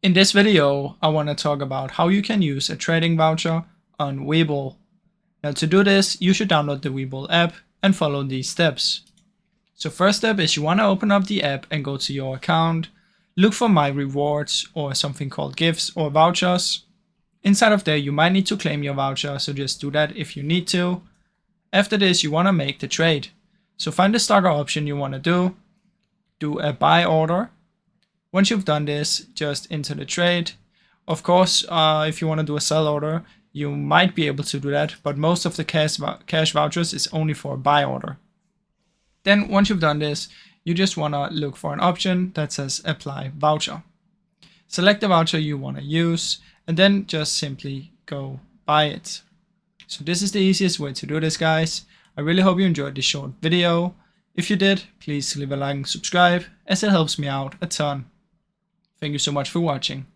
In this video, I want to talk about how you can use a trading voucher on Webull. Now to do this, you should download the Webull app and follow these steps. So first step is you want to open up the app and go to your account, look for My Rewards or something called gifts or vouchers. Inside of there, you might need to claim your voucher, so just do that if you need to. After this, you want to make the trade. So find the starter option you want to do a buy order. Once you've done this, just enter the trade. Of course, if you want to do a sell order, you might be able to do that, but most of the cash vouchers is only for a buy order. Then once you've done this, you just want to look for an option that says apply voucher. Select the voucher you want to use and then just simply go buy it. So this is the easiest way to do this, guys. I really hope you enjoyed this short video. If you did, please leave a like and subscribe, as it helps me out a ton. Thank you so much for watching.